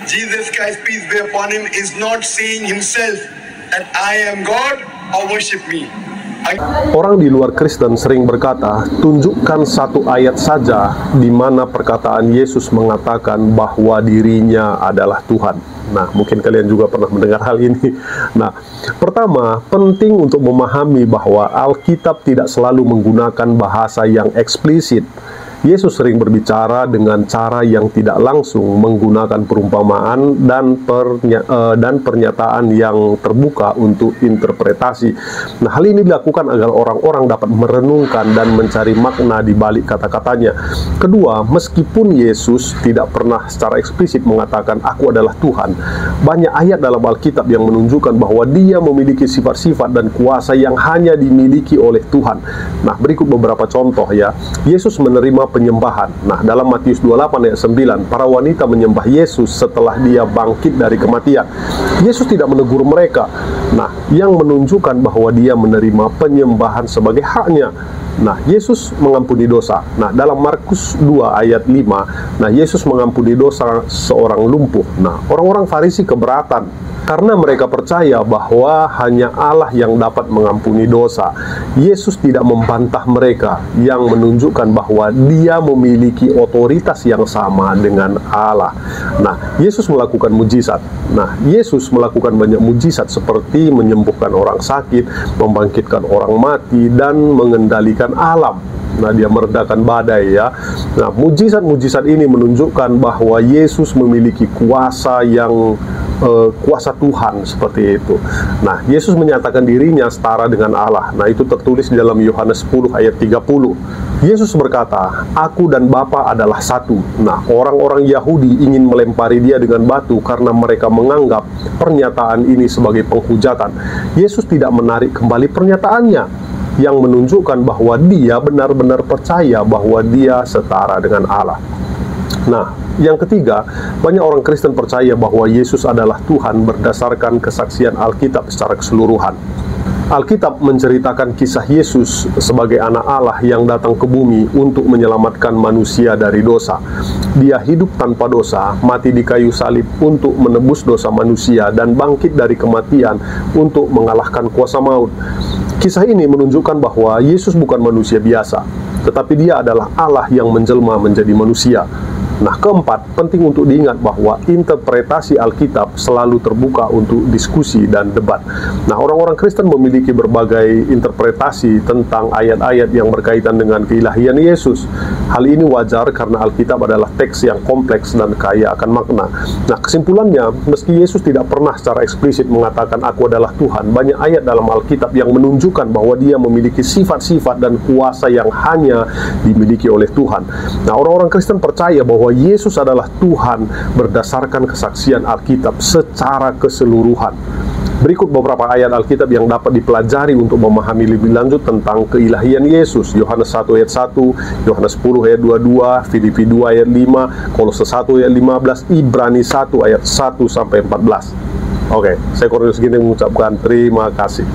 Jesus Christ, peace be upon him, is not saying himself that I am God or worship me. Orang di luar Kristen sering berkata, tunjukkan satu ayat saja di mana perkataan Yesus mengatakan bahwa dirinya adalah Tuhan. Nah, mungkin kalian juga pernah mendengar hal ini. Nah, pertama, penting untuk memahami bahwa Alkitab tidak selalu menggunakan bahasa yang eksplisit. Yesus sering berbicara dengan cara yang tidak langsung, menggunakan perumpamaan dan pernyataan yang terbuka untuk interpretasi. Nah, hal ini dilakukan agar orang-orang dapat merenungkan dan mencari makna di balik kata-katanya. Kedua, meskipun Yesus tidak pernah secara eksplisit mengatakan aku adalah Tuhan, banyak ayat dalam Alkitab yang menunjukkan bahwa Dia memiliki sifat-sifat dan kuasa yang hanya dimiliki oleh Tuhan. Nah, berikut beberapa contoh ya. Yesus menerima penyembahan. Nah, dalam Matius 28 ayat 9, para wanita menyembah Yesus setelah Dia bangkit dari kematian. Yesus tidak menegur mereka. Nah, yang menunjukkan bahwa Dia menerima penyembahan sebagai haknya. Nah, Yesus mengampuni dosa. Nah, dalam Markus 2 ayat 5, nah, Yesus mengampuni dosa seorang lumpuh. Nah, orang-orang Farisi keberatan karena mereka percaya bahwa hanya Allah yang dapat mengampuni dosa. Yesus tidak membantah mereka, yang menunjukkan bahwa Dia memiliki otoritas yang sama dengan Allah. Nah, Yesus melakukan mujizat. Nah, Yesus melakukan banyak mujizat seperti menyembuhkan orang sakit, membangkitkan orang mati, dan mengendalikan alam. Nah, Dia meredakan badai ya. Nah, mujizat-mujizat ini menunjukkan bahwa Yesus memiliki kuasa yang kuasa Tuhan seperti itu. Nah, Yesus menyatakan dirinya setara dengan Allah. Nah, itu tertulis di dalam Yohanes 10 ayat 30. Yesus berkata, aku dan Bapa adalah satu. Nah, orang-orang Yahudi ingin melempari Dia dengan batu karena mereka menganggap pernyataan ini sebagai penghujatan. Yesus tidak menarik kembali pernyataannya, yang menunjukkan bahwa Dia benar-benar percaya bahwa Dia setara dengan Allah. Nah, yang ketiga, banyak orang Kristen percaya bahwa Yesus adalah Tuhan berdasarkan kesaksian Alkitab secara keseluruhan. Alkitab menceritakan kisah Yesus sebagai anak Allah yang datang ke bumi untuk menyelamatkan manusia dari dosa. Dia hidup tanpa dosa, mati di kayu salib untuk menebus dosa manusia, dan bangkit dari kematian untuk mengalahkan kuasa maut. Kisah ini menunjukkan bahwa Yesus bukan manusia biasa, tetapi Dia adalah Allah yang menjelma menjadi manusia. Nah, keempat, penting untuk diingat bahwa interpretasi Alkitab selalu terbuka untuk diskusi dan debat. Nah, orang-orang Kristen memiliki berbagai interpretasi tentang ayat-ayat yang berkaitan dengan keilahian Yesus. Hal ini wajar karena Alkitab adalah teks yang kompleks dan kaya akan makna. Nah, kesimpulannya, meski Yesus tidak pernah secara eksplisit mengatakan aku adalah Tuhan, banyak ayat dalam Alkitab yang menunjukkan bahwa Dia memiliki sifat-sifat dan kuasa yang hanya dimiliki oleh Tuhan. Nah, orang-orang Kristen percaya bahwa Yesus adalah Tuhan berdasarkan kesaksian Alkitab secara keseluruhan. Berikut beberapa ayat Alkitab yang dapat dipelajari untuk memahami lebih lanjut tentang keilahian Yesus. Yohanes 1 ayat 1, Yohanes 10 ayat 22, Filipi 2 ayat 5, Kolose 1 ayat 15, Ibrani 1 ayat 1 sampai 14. Oke, saya Cornelius Ginting mengucapkan terima kasih.